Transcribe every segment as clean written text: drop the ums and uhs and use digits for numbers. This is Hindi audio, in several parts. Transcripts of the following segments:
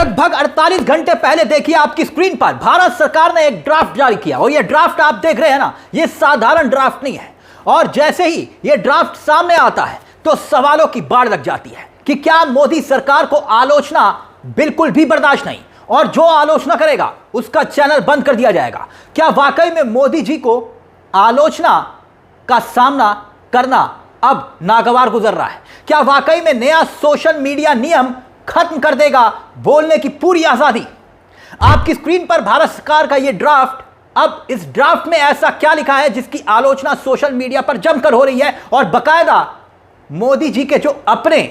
लगभग 48 घंटे पहले देखिए आपकी स्क्रीन पर भारत सरकार ने एक ड्राफ्ट जारी किया और यह ड्राफ्ट आप देख रहे हैं ना, यह साधारण ड्राफ्ट नहीं है। और जैसे ही यह ड्राफ्ट सामने आता है तो सवालों की बाढ़ लग जाती है कि क्या मोदी सरकार को आलोचना बिल्कुल भी बर्दाश्त नहीं और जो आलोचना करेगा उसका चैनल बंद कर दिया जाएगा। क्या वाकई में मोदी जी को आलोचना का सामना करना अब नागवार गुजर रहा है? क्या वाकई में नया सोशल मीडिया नियम खत्म कर देगा बोलने की पूरी आजादी? आपकी स्क्रीन पर भारत सरकार का यह ड्राफ्ट, अब इस ड्राफ्ट में ऐसा क्या लिखा है जिसकी आलोचना सोशल मीडिया पर जमकर हो रही है और बकायदा मोदी जी के जो अपने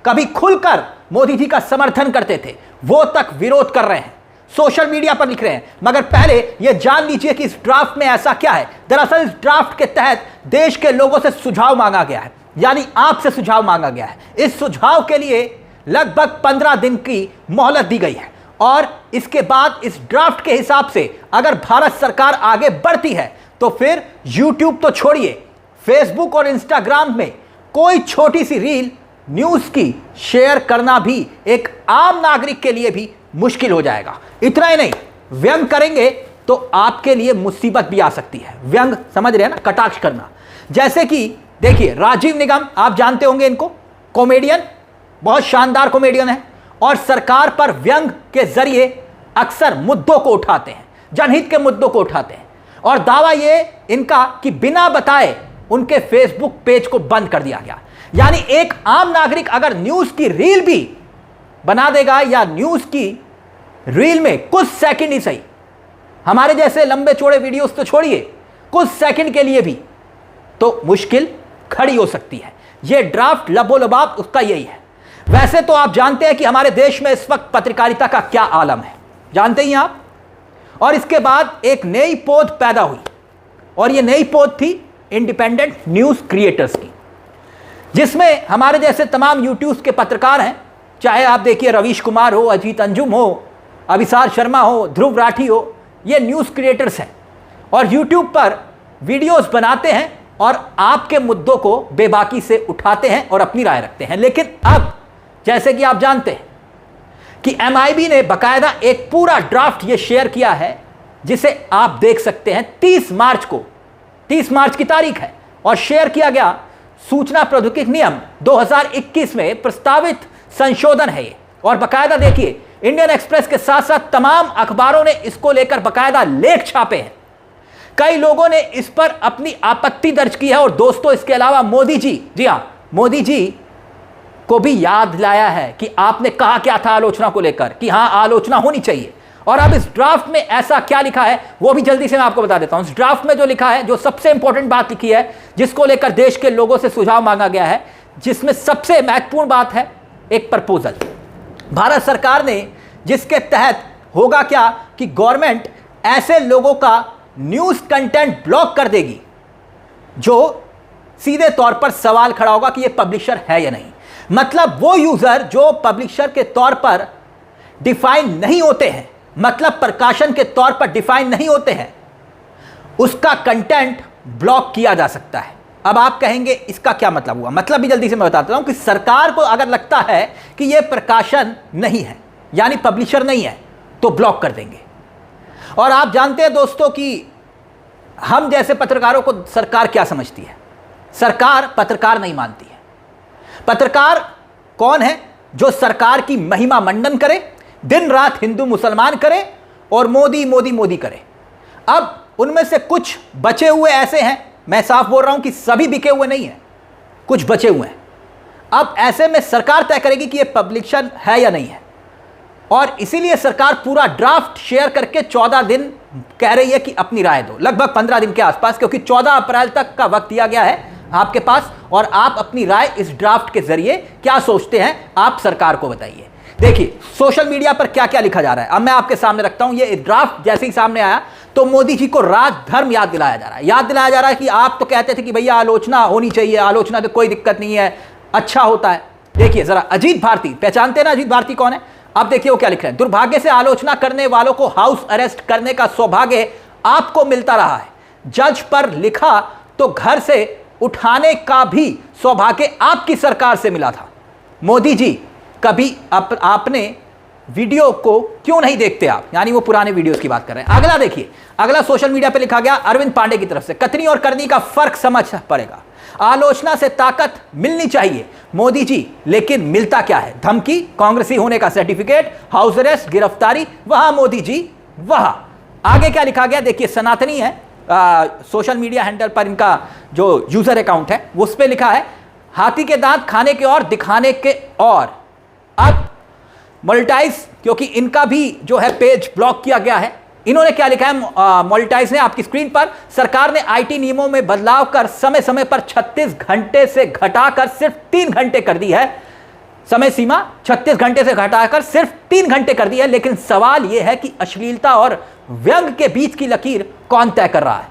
कभी खुलकर मोदी जी का समर्थन करते थे वो तक विरोध कर रहे हैं, सोशल मीडिया पर लिख रहे हैं। मगर पहले यह जान लीजिए कि इस ड्राफ्ट में ऐसा क्या है। दरअसल इस ड्राफ्ट के तहत देश के लोगों से सुझाव मांगा गया है, यानी आपसे सुझाव मांगा गया है। इस सुझाव के लिए लगभग 15 दिन की मोहलत दी गई है और इसके बाद इस ड्राफ्ट के हिसाब से अगर भारत सरकार आगे बढ़ती है तो फिर YouTube तो छोड़िए, फेसबुक और इंस्टाग्राम में कोई छोटी सी रील न्यूज़ की शेयर करना भी एक आम नागरिक के लिए भी मुश्किल हो जाएगा। इतना ही नहीं, व्यंग करेंगे तो आपके लिए मुसीबत भी आ सकती है। व्यंग समझ रहे हैं ना, कटाक्ष करना। जैसे कि देखिए राजीव निगम, आप जानते होंगे इनको, कॉमेडियन, बहुत शानदार कॉमेडियन है और सरकार पर व्यंग के जरिए अक्सर मुद्दों को उठाते हैं, जनहित के मुद्दों को उठाते हैं और दावा ये इनका कि बिना बताए उनके फेसबुक पेज को बंद कर दिया गया। यानी एक आम नागरिक अगर न्यूज़ की रील भी बना देगा या न्यूज़ की रील में कुछ सेकंड ही सही, हमारे जैसे लंबे चौड़े वीडियोस तो छोड़िए, कुछ सेकंड के लिए भी तो मुश्किल खड़ी हो सकती है। यह ड्राफ्ट लबोलबाब उसका यही है। वैसे तो आप जानते हैं कि हमारे देश में इस वक्त पत्रकारिता का क्या आलम है, जानते ही आप। और इसके बाद एक नई पोद पैदा हुई और यह नई पोद थी इंडिपेंडेंट न्यूज़ क्रिएटर्स की, जिसमें हमारे जैसे तमाम यूट्यूब के पत्रकार हैं, चाहे आप देखिए रवीश कुमार हो, अजीत अंजुम हो, अभिसार शर्मा हो, ध्रुव राठी हो, ये न्यूज़ क्रिएटर्स हैं और यूट्यूब पर वीडियोस बनाते हैं और आपके मुद्दों को बेबाकी से उठाते हैं और अपनी राय रखते हैं। लेकिन अब जैसे कि आप जानते हैं कि MIB ने बाकायदा एक पूरा ड्राफ्ट ये शेयर किया है जिसे आप देख सकते हैं 30 मार्च को, 30 मार्च की तारीख है और शेयर किया गया। सूचना प्रौद्योगिकी नियम 2021 में प्रस्तावित संशोधन है ये और बाकायदा देखिए इंडियन एक्सप्रेस के साथ साथ तमाम अखबारों ने इसको लेकर बाकायदा लेख छापे हैं। कई लोगों ने इस पर अपनी आपत्ति दर्ज की है और दोस्तों इसके अलावा मोदी जी, जी हां, मोदी जी को भी याद दिलाया है कि आपने कहा क्या था आलोचना को लेकर, कि हां आलोचना होनी चाहिए। और अब इस ड्राफ्ट में ऐसा क्या लिखा है वो भी जल्दी से मैं आपको बता देता हूं। इस ड्राफ्ट में जो लिखा है, जो सबसे इंपॉर्टेंट बात लिखी है जिसको लेकर देश के लोगों से सुझाव मांगा गया है, जिसमें सबसे महत्वपूर्ण बात है एक प्रपोजल भारत सरकार ने, जिसके तहत होगा क्या कि गवर्नमेंट ऐसे लोगों का न्यूज़ कंटेंट ब्लॉक कर देगी जो सीधे तौर पर सवाल खड़ा होगा कि यह पब्लिशर है या नहीं। मतलब वो यूजर जो पब्लिशर के तौर पर डिफाइन नहीं होते हैं, मतलब प्रकाशन के तौर पर डिफाइन नहीं होते हैं, उसका कंटेंट ब्लॉक किया जा सकता है। अब आप कहेंगे इसका क्या मतलब हुआ? मतलब भी जल्दी से मैं बताता हूं कि सरकार को अगर लगता है कि यह प्रकाशन नहीं है यानी पब्लिशर नहीं है तो ब्लॉक कर देंगे। और आप जानते हैं दोस्तों कि हम जैसे पत्रकारों को सरकार क्या समझती है? सरकार पत्रकार नहीं मानती है। पत्रकार कौन है? जो सरकार की महिमा मंडन करे, दिन रात हिंदू मुसलमान करे और मोदी मोदी मोदी करे। अब उनमें से कुछ बचे हुए ऐसे हैं, मैं साफ बोल रहा हूं कि सभी बिके हुए नहीं हैं, कुछ बचे हुए हैं। अब ऐसे में सरकार तय करेगी कि यह पब्लिशन है या नहीं है और इसीलिए सरकार पूरा ड्राफ्ट शेयर करके 14 दिन कह रही है कि अपनी राय दो, लगभग 15 दिन के आसपास, क्योंकि 14 अप्रैल तक का वक्त दिया गया है आपके पास और आप अपनी राय इस ड्राफ्ट के जरिए क्या सोचते हैं आप सरकार को बताइए। देखिए सोशल मीडिया पर क्या क्या लिखा जा रहा है, अब मैं आपके सामने रखता हूं। ये ड्राफ्ट जैसे ही सामने आया तो मोदी जी को राजधर्म याद दिलाया जा रहा है। याद दिलाया जा रहा है कि आप तो कहते थे कि भैया आलोचना होनी चाहिए, आलोचना तो कोई दिक्कत नहीं है, अच्छा होता है। देखिए जरा, अजीत भारती, पहचानते हैं ना अजीत भारती कौन है? अब देखिए वो क्या लिख रहे हैं। दुर्भाग्य से आलोचना करने वालों को हाउस अरेस्ट करने का सौभाग्य आपको मिलता रहा है। जज पर लिखा तो घर से उठाने का भी सौभाग्य आपकी सरकार से मिला था। मोदी जी, कभी आपने वीडियो को क्यों नहीं देखते आप, यानी वो पुराने वीडियोस की बात कर रहे हैं। अगला देखिए, अगला सोशल मीडिया पे लिखा गया अरविंद पांडे की तरफ से, कथनी और करनी का फर्क समझ पड़ेगा, आलोचना से ताकत मिलनी चाहिए मोदी जी, लेकिन मिलता क्या है, धमकी, कांग्रेसी होने का सर्टिफिकेट, हाउस अरेस्ट, गिरफ्तारी, वहां मोदी जी वहां। आगे क्या लिखा गया देखिए, सनातनी है सोशल मीडिया हैंडल पर इनका जो यूजर अकाउंट है, उस पर लिखा है हाथी के दांत खाने के और दिखाने के और। अब मोनेटाइज, क्योंकि इनका भी जो है पेज ब्लॉक किया गया है, इन्होंने क्या लिखा है मोनेटाइज ने आपकी स्क्रीन पर, सरकार ने आईटी नियमों में बदलाव कर समय समय पर 36 घंटे से घटाकर सिर्फ 3 घंटे कर दी है, समय सीमा 36 घंटे से घटाकर सिर्फ 3 घंटे कर दी है। लेकिन सवाल यह है कि अश्लीलता और व्यंग के बीच की लकीर कौन तय कर रहा है?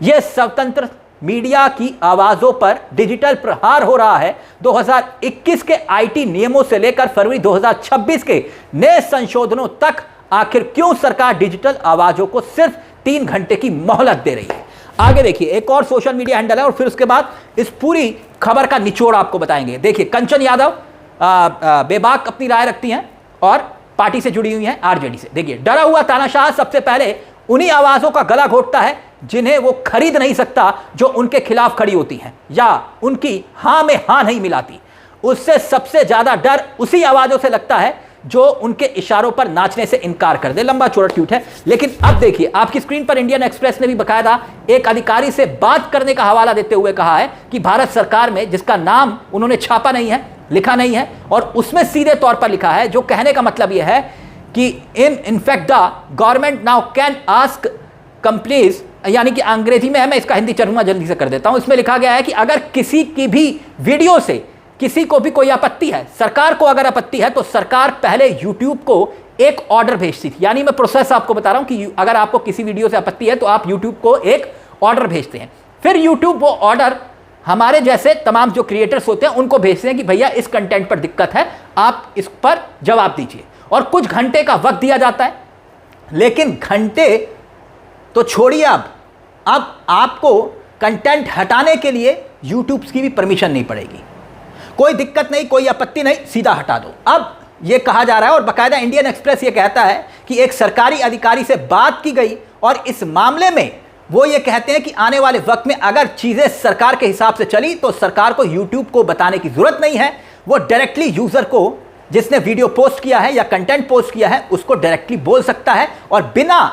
यह स्वतंत्र मीडिया की आवाजों पर डिजिटल प्रहार हो रहा है। 2021 के आईटी नियमों से लेकर फरवरी 2026 के नए संशोधनों तक आखिर क्यों सरकार डिजिटल आवाजों को सिर्फ 3 घंटे की मोहलत दे रही है? आगे देखिए, एक और सोशल मीडिया हैंडल है और फिर उसके बाद इस पूरी खबर का निचोड़ आपको बताएंगे। देखिए, कंचन यादव बेबाक अपनी राय रखती हैं और पार्टी से जुड़ी हुई हैं, आरजेडी से। देखिए, डरा हुआ तानाशाह सबसे पहले उन्हीं आवाजों का गला घोटता है जिन्हें वो खरीद नहीं सकता, जो उनके खिलाफ खड़ी होती हैं या उनकी हां में हां नहीं मिलाती। उससे सबसे ज्यादा डर उसी आवाजों से लगता है जो उनके इशारों पर नाचने से इनकार कर दे। लंबा चौड़ा ट्वीट है, लेकिन अब देखिए आपकी स्क्रीन पर इंडियन एक्सप्रेस ने भी बकायदा एक अधिकारी से बात करने का हवाला देते हुए कहा है कि भारत सरकार में, जिसका नाम उन्होंने छापा नहीं है, लिखा नहीं है, और उसमें सीधे तौर पर लिखा है, जो कहने का मतलब यह है कि in fact the government now can ask complies, यानी कि अंग्रेजी में है, मैं इसका हिंदी तर्जुमा जल्दी से कर देता हूं। इसमें लिखा गया है कि अगर किसी की भी वीडियो से किसी को भी कोई आपत्ति है, सरकार को अगर आपत्ति है, तो सरकार पहले यूट्यूब को एक ऑर्डर भेजती थी। यानी मैं प्रोसेस आपको बता रहा हूं कि अगर आपको किसी वीडियो से आपत्ति है तो आप यूट्यूब को एक ऑर्डर भेजते हैं, फिर यूट्यूब वो ऑर्डर हमारे जैसे तमाम जो क्रिएटर्स होते हैं उनको भेजते हैं कि भैया इस कंटेंट पर दिक्कत है, आप इस पर जवाब दीजिए, और कुछ घंटे का वक्त दिया जाता है। लेकिन घंटे तो छोड़िए, अब आपको कंटेंट हटाने के लिए यूट्यूब की भी परमिशन नहीं पड़ेगी। कोई दिक्कत नहीं, कोई आपत्ति नहीं, सीधा हटा दो। अब यह कहा जा रहा है, और बाकायदा इंडियन एक्सप्रेस यह कहता है कि एक सरकारी अधिकारी से बात की गई और इस मामले में वो ये कहते हैं कि आने वाले वक्त में अगर चीजें सरकार के हिसाब से चली तो सरकार को यूट्यूब को बताने की जरूरत नहीं है, वो डायरेक्टली यूजर को, जिसने वीडियो पोस्ट किया है या कंटेंट पोस्ट किया है, उसको डायरेक्टली बोल सकता है और बिना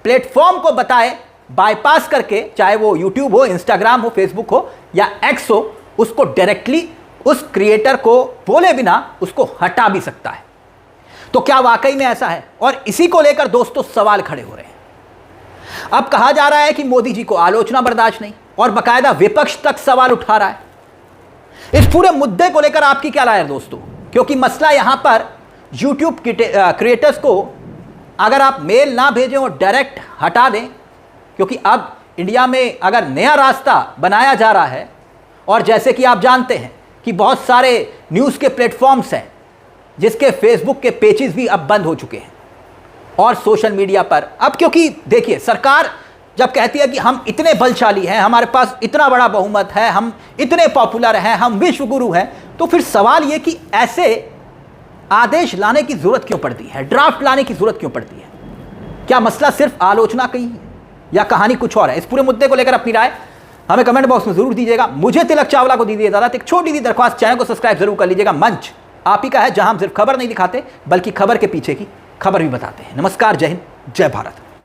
प्लेटफॉर्म को बताए बाईपास करके, चाहे वो यूट्यूब हो, इंस्टाग्राम हो, फेसबुक हो या एक्स हो, उसको डायरेक्टली उस क्रिएटर को बोले बिना उसको हटा भी सकता है। तो क्या वाकई में ऐसा है? और इसी को लेकर दोस्तों सवाल खड़े हो रहे हैं। अब कहा जा रहा है कि मोदी जी को आलोचना बर्दाश्त नहीं, और बाकायदा विपक्ष तक सवाल उठा रहा है। इस पूरे मुद्दे को लेकर आपकी क्या राय है दोस्तों? क्योंकि मसला यहां पर यूट्यूब क्रिएटर्स को अगर आप मेल ना भेजें और डायरेक्ट हटा दें, क्योंकि अब इंडिया में अगर नया रास्ता बनाया जा रहा है, और जैसे कि आप जानते हैं कि बहुत सारे न्यूज़ के प्लेटफॉर्म्स हैं जिसके फेसबुक के पेजेस भी अब बंद हो चुके हैं, और सोशल मीडिया पर अब, क्योंकि देखिए सरकार जब कहती है कि हम इतने बलशाली हैं, हमारे पास इतना बड़ा बहुमत है, हम इतने पॉपुलर हैं, हम विश्व गुरु हैं, तो फिर सवाल ये कि ऐसे आदेश लाने की जरूरत क्यों पड़ती है, ड्राफ्ट लाने की जरूरत क्यों पड़ती है? क्या मसला सिर्फ आलोचना का ही है या कहानी कुछ और है? इस पूरे मुद्दे को लेकर अपनी राय हमें कमेंट बॉक्स में जरूर दीजिएगा। मुझे तिलक चावला को दीजिए इजाजत। एक छोटी सी दरख्वास्त, चैनल को सब्सक्राइब जरूर कर लीजिएगा। मंच आप ही का है जहां हम सिर्फ खबर नहीं दिखाते बल्कि खबर के पीछे की खबर भी बताते हैं। नमस्कार, जय हिंद, जय भारत।